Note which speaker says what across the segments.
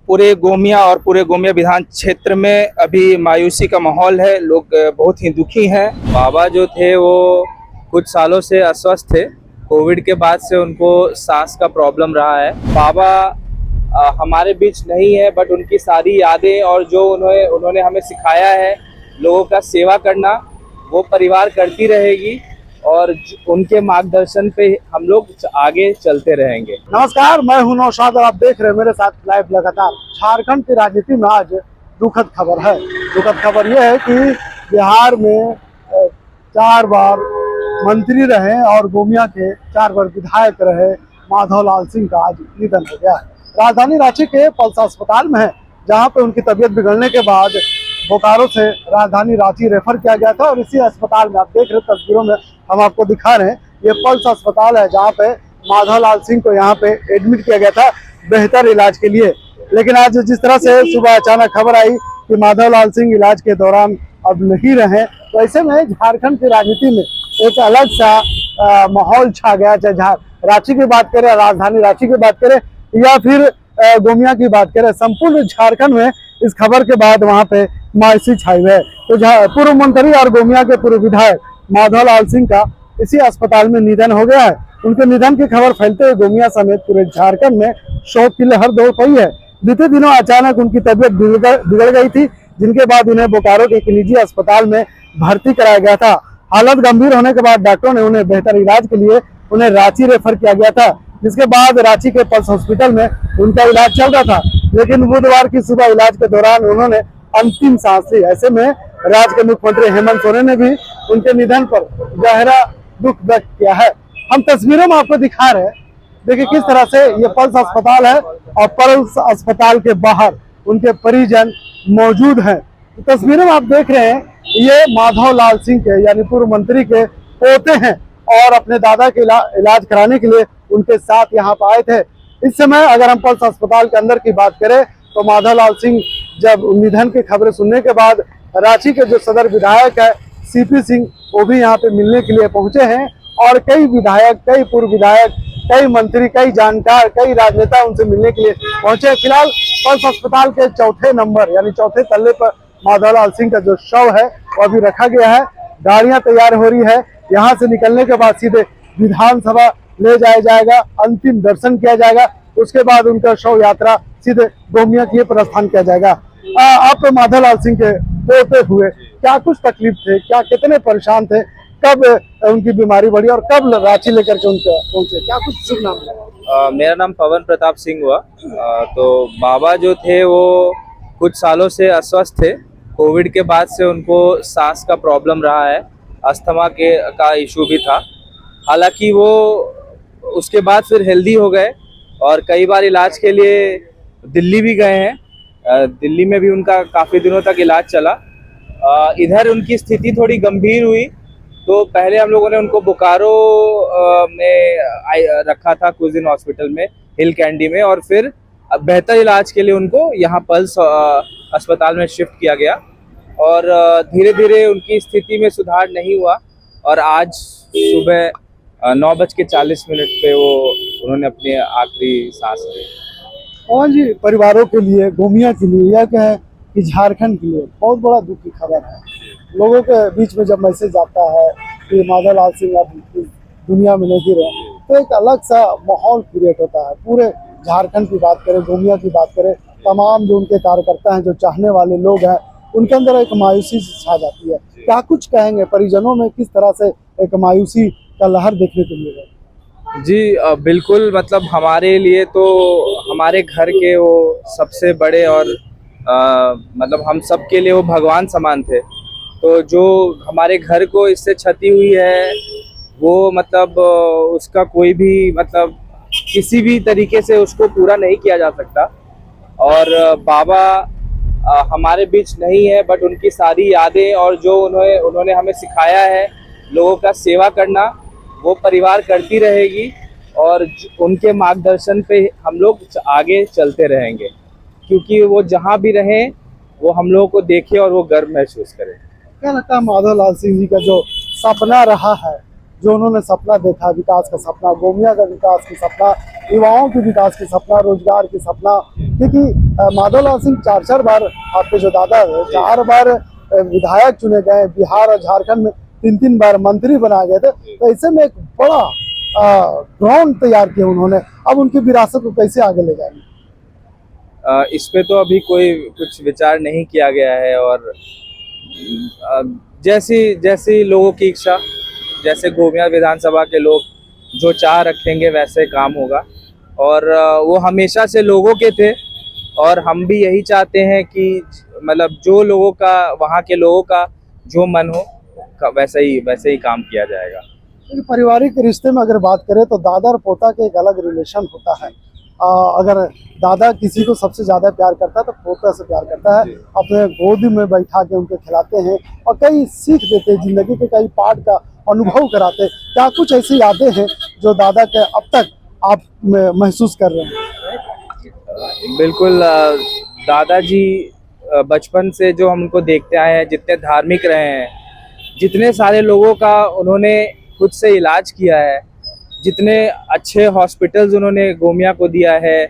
Speaker 1: पूरे गोमिया और पूरे गोमिया विधान क्षेत्र में अभी मायूसी का माहौल है। लोग बहुत ही दुखी हैं। बाबा जो थे वो कुछ सालों से अस्वस्थ थे। कोविड के बाद से उनको सांस का प्रॉब्लम रहा है। बाबा हमारे बीच नहीं है, बट उनकी सारी यादें और जो उन्होंने हमें सिखाया है लोगों का सेवा करना, वो परिवार करती रहेगी और उनके मार्गदर्शन पे हम लोग आगे चलते रहेंगे।
Speaker 2: नमस्कार, मैं हूं नौशाद और आप देख रहे हैं मेरे साथ लाइव लगातार। झारखंड की राजनीति में आज दुखद खबर है। दुखद खबर यह है कि बिहार में 4 बार मंत्री रहे और गोमिया के 4 बार विधायक रहे माधवलाल सिंह का आज निधन हो गया है। राजधानी रांची के पल्स अस्पताल में है, जहां पे उनकी तबीयत बिगड़ने के बाद बोकारो से राजधानी रांची रेफर किया गया था। और इसी अस्पताल में आप देख रहे तस्वीरों में हम आपको दिखा रहे हैं, ये पल्स अस्पताल है जहाँ पे माधवलाल सिंह को यहाँ पे एडमिट किया गया था बेहतर इलाज के लिए। लेकिन आज जिस तरह से सुबह अचानक खबर आई कि माधवलाल सिंह इलाज के दौरान अब नहीं रहे, तो ऐसे में झारखंड की राजनीति में एक अलग सा माहौल छा गया। चाहे रांची की बात करें, राजधानी रांची की बात करें या फिर गोमिया की बात करें, संपूर्ण झारखंड में इस खबर के बाद वहाँ पे मायूसी छाई है। तो पूर्व मंत्री और गोमिया के पूर्व विधायक माधवलाल सिंह का इसी अस्पताल में निधन हो गया है। उनके निधन की खबर फैलते हुए गोमिया समेत पूरे झारखंड में शोक की लहर दौड़ पड़ी है। बीते दिनों अचानक उनकी तबीयत बिगड़ गई थी, जिनके बाद उन्हें बोकारो के एक निजी अस्पताल में भर्ती कराया गया था। हालत गंभीर होने के बाद डॉक्टरों ने उन्हें बेहतर इलाज के लिए उन्हें रांची रेफर किया गया था, जिसके बाद रांची के पल्स हॉस्पिटल में उनका इलाज चल रहा था। लेकिन बुधवार की सुबह इलाज के दौरान उन्होंने अंतिम सांस ली। ऐसे में राज्य के मुख्यमंत्री हेमंत सोरेन ने भी उनके निधन पर गहरा दुख व्यक्त किया है। हम तस्वीरों में आपको दिखा रहे हैं, देखिए किस तरह से ये पल्स अस्पताल है और पल्स अस्पताल के बाहर उनके परिजन मौजूद हैं। तस्वीरों में आप देख रहे हैं, ये माधवलाल सिंह के यानी पूर्व मंत्री के पोते हैं और अपने दादा के इलाज कराने के लिए उनके साथ यहाँ पर आए थे। इस समय अगर हम पल्स अस्पताल के अंदर की बात करें तो माधवलाल सिंह जब निधन की खबरें सुनने के बाद रांची के जो सदर विधायक है सीपी सिंह, वो भी यहाँ पे मिलने के लिए पहुंचे हैं। और कई विधायक, कई पूर्व विधायक, कई मंत्री, कई जानकार, कई राजनेता उनसे मिलने के लिए पहुंचे। फिलहाल पल्स अस्पताल के 4थे नंबर यानी 4थे तल्ले पर माधवलाल सिंह का जो शव है वो अभी रखा गया है। गाड़ियां तैयार हो रही है, यहाँ से निकलने के बाद सीधे विधानसभा ले जाया जाएगा, अंतिम दर्शन किया जाएगा, उसके बाद उनका शव यात्रा सीधे गोमिया के लिए प्रस्थान किया जाएगा। आप माधवलाल सिंह के पोते हुए क्या कुछ तकलीफ थे, क्या कितने परेशान थे, कब उनकी बीमारी बढ़ी और कब रांची लेकर के उनके पहुंचे, क्या कुछ शुभ नाम है?
Speaker 1: मेरा नाम पवन प्रताप सिंह हुआ। तो बाबा जो थे वो कुछ सालों से अस्वस्थ थे। कोविड के बाद से उनको सांस का प्रॉब्लम रहा है, अस्थमा का इशू भी था। हालांकि वो उसके बाद फिर हेल्दी हो गए और कई बार इलाज के लिए दिल्ली भी गए हैं। दिल्ली में भी उनका काफ़ी दिनों तक इलाज चला। इधर उनकी स्थिति थोड़ी गंभीर हुई तो पहले हम लोगों ने उनको बोकारो में रखा था, कुछ दिन हॉस्पिटल में, हिल कैंडी में, और फिर बेहतर इलाज के लिए उनको यहाँ पल्स अस्पताल में शिफ्ट किया गया। और धीरे धीरे उनकी स्थिति में सुधार नहीं हुआ और आज सुबह 9:40 पे उन्होंने अपनी आखिरी सांस ली।
Speaker 2: और जी परिवारों के लिए, गोमिया के लिए, यह कहें कि झारखंड के लिए बहुत बड़ा दुख की खबर है। लोगों के बीच में जब मैसेज आता है कि माधवलाल सिंह अब दुनिया में नहीं रहे, तो एक अलग सा माहौल क्रिएट होता है। पूरे झारखंड की बात करें, गोमिया की बात करें, तमाम जो उनके कार्यकर्ता हैं, जो चाहने वाले लोग हैं, उनके अंदर एक मायूसी छा जाती है। क्या कुछ कहेंगे, परिजनों में किस तरह से एक मायूसी का लहर देखने को मिलेगा?
Speaker 1: जी बिल्कुल, मतलब हमारे लिए तो हमारे घर के वो सबसे बड़े और मतलब हम सब के लिए वो भगवान समान थे। तो जो हमारे घर को इससे क्षति हुई है वो मतलब उसका कोई भी मतलब किसी भी तरीके से उसको पूरा नहीं किया जा सकता। और बाबा हमारे बीच नहीं है, बट उनकी सारी यादें और जो उन्होंने हमें सिखाया है लोगों का सेवा करना, वो परिवार करती रहेगी और उनके मार्गदर्शन पे हम लोग आगे चलते रहेंगे, क्योंकि वो जहाँ भी रहें वो हम लोगों को देखे और वो गर्व महसूस करें।
Speaker 2: क्या लगता है माधवलाल सिंह जी का जो सपना रहा है जो उन्होंने सपना देखा, विकास का सपना, गोमिया का विकास का सपना, युवाओं के विकास का सपना, रोजगार की सपना। क्योंकि माधवलाल सिंह 4 बार, आपके जो दादा है 4 बार विधायक चुने गए, बिहार और झारखंड में 3 बार मंत्री बनाए गए थे। तो ऐसे में एक बड़ा ग्राउंड तैयार किया उन्होंने। अब उनकी विरासत को कैसे आगे ले जाएंगे?
Speaker 1: इस पे तो अभी कोई कुछ विचार नहीं किया गया है, और जैसी जैसी लोगों की इच्छा, जैसे गोमिया विधानसभा के लोग जो चाह रखेंगे वैसे काम होगा। और वो हमेशा से लोगों के थे, और हम भी यही चाहते हैं कि मतलब जो लोगों का, वहाँ के लोगों का जो मन हो वैसे ही काम किया जाएगा।
Speaker 2: क्योंकि पारिवारिक रिश्ते में अगर बात करें तो दादा और पोता के एक अलग रिलेशन होता है। अगर दादा किसी को सबसे ज़्यादा प्यार करता है तो पोता से प्यार करता है, अपने गोद में बैठा के उनके खिलाते हैं और कई सीख देते हैं, जिंदगी के कई पार्ट का अनुभव कराते हैं। क्या कुछ ऐसी यादें हैं जो दादा के अब तक आप महसूस कर रहे हैं?
Speaker 1: बिल्कुल, दादाजी बचपन से जो हम उनको देखते आए हैं, जितने धार्मिक रहे हैं, जितने सारे लोगों का उन्होंने खुद से इलाज किया है, जितने अच्छे हॉस्पिटल्स उन्होंने गोमिया को दिया है,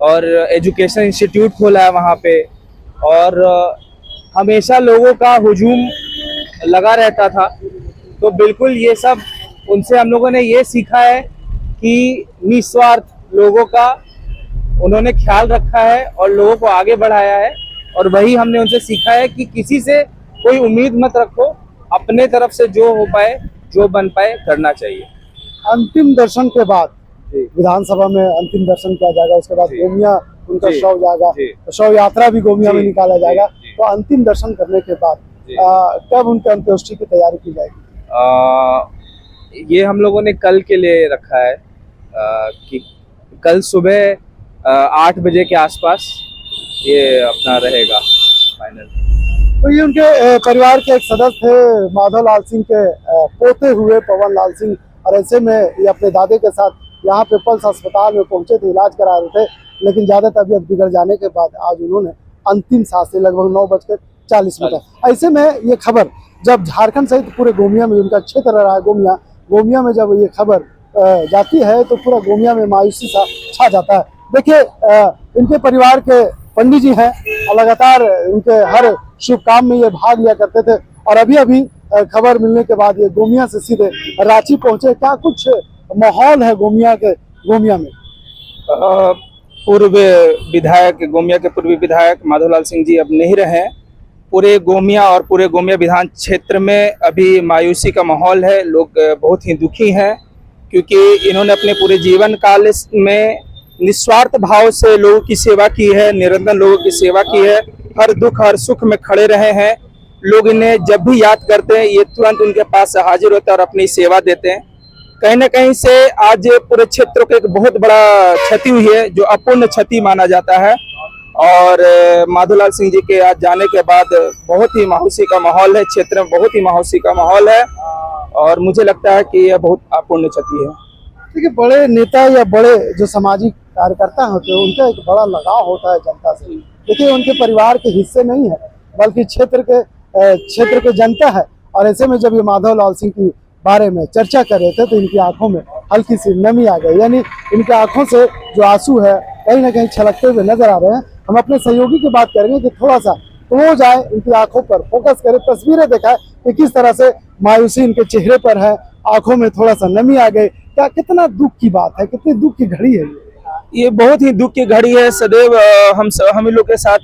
Speaker 1: और एजुकेशन इंस्टीट्यूट खोला है वहाँ पे, और हमेशा लोगों का हुजूम लगा रहता था। तो बिल्कुल ये सब उनसे हम लोगों ने ये सीखा है कि निस्वार्थ लोगों का उन्होंने ख्याल रखा है और लोगों को आगे बढ़ाया है। और वही हमने उनसे सीखा है कि किसी से कोई उम्मीद मत रखो, अपने तरफ से जो हो पाए, जो बन पाए करना चाहिए।
Speaker 2: अंतिम दर्शन के बाद विधानसभा में अंतिम दर्शन किया जाएगा, उसके बाद गोमिया उनका शव जाएगा, तो शव यात्रा भी गोमिया में निकाला जाएगा। तो अंतिम दर्शन करने के बाद कब उनके अंत्येष्टि की तैयारी की जाएगी?
Speaker 1: ये हम लोगों ने कल के लिए रखा है, कि कल सुबह 8 बजे के आसपास ये अपना रहेगा फाइनल।
Speaker 2: तो ये उनके परिवार के एक सदस्य थे, माधवलाल सिंह के पोते हुए पवन लाल सिंह, और ऐसे में ये अपने दादे के साथ यहाँ पे पल्स अस्पताल में पहुंचे थे, इलाज करा रहे थे। लेकिन ज़्यादा तबीयत बिगड़ जाने के बाद आज उन्होंने अंतिम सांस ली, लगभग 9:40 ऐसे में ये खबर जब झारखंड सहित पूरे गोमिया में, उनका क्षेत्र रहा है गोमिया में जब ये खबर जाती है तो पूरा गोमिया में मायूसी सा छा जाता है। देखिए, इनके परिवार के पंडित जी हैं, लगातार उनके हर शुभ काम में ये भाग लिया करते थे, और अभी खबर मिलने के बाद ये गोमिया से सीधे रांची पहुंचे। क्या कुछ माहौल है गोमिया में?
Speaker 3: पूर्व विधायक, गोमिया के पूर्व विधायक माधवलाल सिंह जी अब नहीं रहे। पूरे गोमिया और पूरे गोमिया विधान क्षेत्र में अभी मायूसी का माहौल है। लोग बहुत ही दुखी हैं, क्योंकि इन्होंने अपने पूरे जीवन काल में निस्वार्थ भाव से लोगों की सेवा की है, निरंतर लोगों की सेवा की है, हर दुख हर सुख में खड़े रहे हैं। लोग इन्हें जब भी याद करते हैं ये तुरंत उनके पास हाजिर होते हैं और अपनी सेवा देते हैं। कहीं न कहीं से आज पूरे क्षेत्र को एक बहुत बड़ा क्षति हुई है, जो अपूर्ण क्षति माना जाता है। और माधवलाल सिंह जी के आज जाने के बाद बहुत ही मायूसी का माहौल है, क्षेत्र में बहुत ही मायूसी का माहौल है, और मुझे लगता है कि यह बहुत अपूर्ण क्षति है।
Speaker 2: देखिए, बड़े नेता या बड़े जो सामाजिक कार्यकर्ता होते हैं उनका एक बड़ा लगाव होता है जनता से। देखिए, उनके परिवार के हिस्से नहीं है, बल्कि क्षेत्र के जनता है। और ऐसे में जब ये माधवलाल सिंह के बारे में चर्चा कर रहे थे तो इनकी आंखों में हल्की सी नमी आ गई, यानी इनकी आंखों से जो आंसू है कहीं ना कहीं छलकते हुए नजर आ रहे हैं। हम अपने सहयोगी की बात करेंगे कि थोड़ा सा क्लोज आए, इनकी आंखों पर फोकस करें, तस्वीरें दिखाएं कि किस तरह से मायूसी इनके चेहरे पर है, आंखों में थोड़ा सा नमी आ गई। क्या कितना दुख की बात है, कितनी दुख की घड़ी है
Speaker 3: ये बहुत ही दुख की घड़ी है। सदैव हम लोग के साथ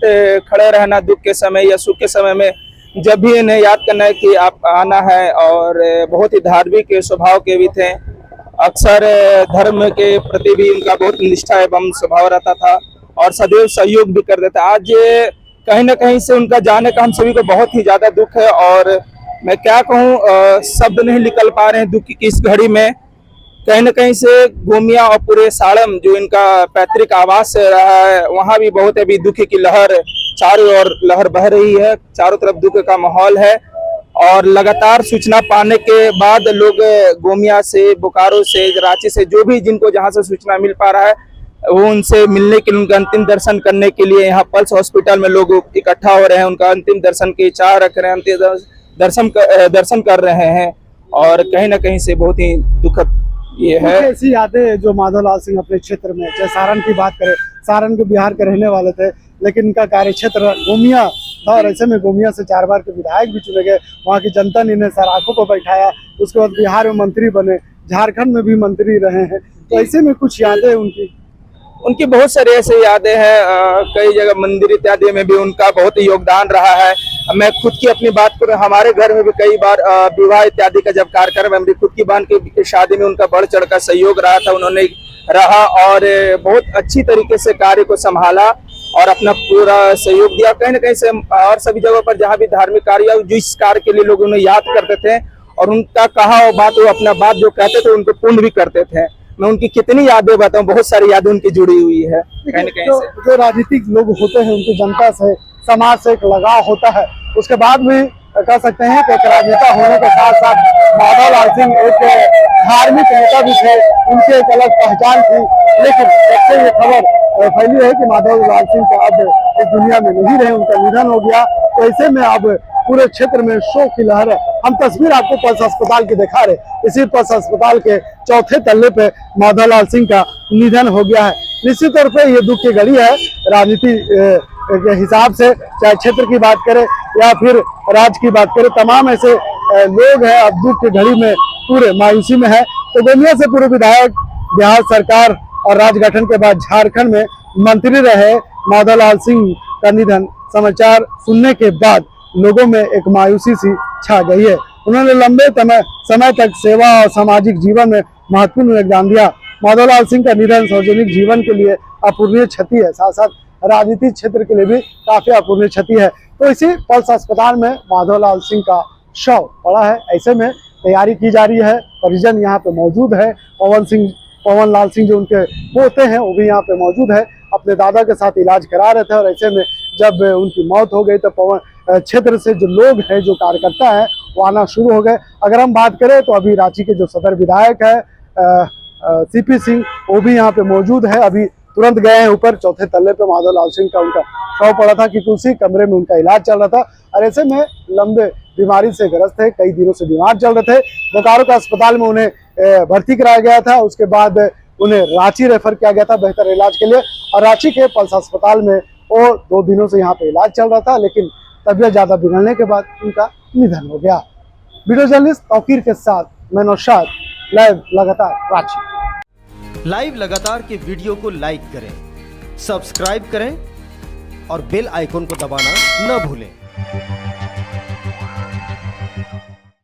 Speaker 3: खड़े रहना, दुख के समय या सुख के समय में जब भी इन्हें याद करना है कि आप आना है। और बहुत ही धार्मिक स्वभाव के भी थे, अक्सर धर्म के प्रति भी इनका बहुत निष्ठा एवं स्वभाव रहता था, और सदैव सहयोग भी कर देता। आज कहीं ना कहीं से उनका जाने का हम सभी को बहुत ही ज्यादा दुख है, और मैं क्या कहूँ, शब्द नहीं निकल पा रहे हैं दुख की इस घड़ी में। कहीं न कहीं से गोमिया और पूरे साड़म जो इनका पैतृक आवास रहा है, वहाँ भी बहुत अभी दुख की लहर, चारों ओर लहर बह रही है, चारों तरफ दुख का माहौल है। और लगातार सूचना पाने के बाद लोग गोमिया से, बोकारो से, रांची से, जो भी जिनको जहाँ से सूचना मिल पा रहा है, वो उनसे मिलने के लिए, उनका अंतिम दर्शन करने के लिए यहाँ पल्स हॉस्पिटल में लोग इकट्ठा हो रहे हैं। उनका अंतिम दर्शन की चाह रख रहे हैं, अंतिम दर्शन कर रहे हैं। और कहीं ना कहीं से बहुत ही दुखद ये है।
Speaker 2: कुछ ऐसी यादें जो माधवलाल सिंह अपने क्षेत्र में, चाहे सारण की बात करें, सारण के बिहार के रहने वाले थे, लेकिन इनका कार्य क्षेत्र गोमिया था और ऐसे में गोमिया से 4 बार के विधायक भी चुने गए। वहाँ की जनता ने इन्हें सराखों पर बैठाया, उसके बाद बिहार में मंत्री बने, झारखंड में भी मंत्री रहे हैं। तो ऐसे में कुछ यादें
Speaker 3: उनकी बहुत सारी ऐसी यादें हैं, कई जगह मंदिर इत्यादि में भी उनका बहुत ही योगदान रहा है। मैं खुद की अपनी बात करूं, हमारे घर में भी कई बार विवाह इत्यादि का जब कार्यक्रम है, मेरी खुद की बहन की शादी में उनका बढ़ चढ़ का सहयोग रहा था, उन्होंने रहा और बहुत अच्छी तरीके से कार्य को संभाला और अपना पूरा सहयोग दिया। कहीं ना कहीं से और सभी जगहों पर जहाँ भी धार्मिक कार्य जिस कार्य के लिए लोग उन्हें याद करते थे और उनका कहा वो बात, वो अपना बात जो कहते थे उनको पूर्ण भी करते थे। मैं उनकी कितनी यादें बताऊं, बहुत सारी यादें उनकी जुड़ी हुई है कहीं ना कहीं से।
Speaker 2: जो राजनीतिक लोग होते हैं उनकी जनता से, समाज से एक लगाव होता है। उसके बाद भी कह सकते हैं कि एक राजनेता होने के साथ साथ माधवलाल सिंह एक धार्मिक नेता भी थे, उनकी एक अलग पहचान थी। लेकिन जब से ये खबर फैली है कि माधवलाल सिंह का अब इस दुनिया में नहीं रहे, उनका निधन हो गया, तो ऐसे में अब पूरे क्षेत्र में शोक की लहर है। हम तस्वीर आपको पल्स अस्पताल की दिखा रहे, इसी पल्स अस्पताल के 4थे तल्ले पे माधवलाल सिंह का निधन हो गया है। निश्चित तौर पे ये दुख की घड़ी है राजनीति के हिसाब से, चाहे क्षेत्र की बात करें या फिर राज्य की बात करें, तमाम ऐसे लोग हैं अब दुख की घड़ी में पूरे मायूसी में है। तो गोमिया से पूर्व विधायक, बिहार सरकार और राज्य गठन के बाद झारखंड में मंत्री रहे माधवलाल सिंह का निधन, समाचार सुनने के बाद लोगों में एक मायूसी सी छा गई है। उन्होंने लंबे समय तक सेवा और सामाजिक जीवन में महत्वपूर्ण योगदान दिया। माधवलाल सिंह का निधन सार्वजनिक जीवन के लिए अपूरणीय क्षति है, साथ साथ राजनीतिक क्षेत्र के लिए भी काफी अपूरणीय क्षति है। तो इसी पल्स अस्पताल में माधवलाल सिंह का शव पड़ा है। ऐसे में तैयारी की जा रही है, परिजन यहाँ पे मौजूद है, पवन लाल सिंह जो उनके पोते हैं वो भी यहाँ पे मौजूद है, अपने दादा के साथ इलाज करा रहे थे। और ऐसे में जब उनकी मौत हो गई तो पवन क्षेत्र से जो लोग हैं, जो कार्यकर्ता हैं, वो आना शुरू हो गए। अगर हम बात करें तो अभी रांची के जो सदर विधायक है सीपी सिंह, वो भी यहाँ पे मौजूद है। अभी तुरंत गए हैं ऊपर 4थे तल्ले पे, माधवलाल सिंह का उनका शव पड़ा था क्योंकि उसी कमरे में उनका इलाज चल रहा था। और ऐसे में लंबे बीमारी से ग्रस्त है, कई दिनों से बीमार चल रहे थे। बोकारो का अस्पताल में उन्हें भर्ती कराया गया था, उसके बाद उन्हें रांची रेफर किया गया था बेहतर इलाज के लिए। और रांची के पल्स अस्पताल में वो 2 दिनों से यहाँ पे इलाज चल रहा था, लेकिन तबीयत ज्यादा बिगड़ने के बाद उनका निधन हो गया। वीडियो जर्नलिस्ट तौकीर के साथ मैं नौशाद, लाइव लगातार रांची।
Speaker 4: लाइव लगातार के वीडियो को लाइक करें, सब्सक्राइब करें और बेल आइकन को दबाना न भूलें।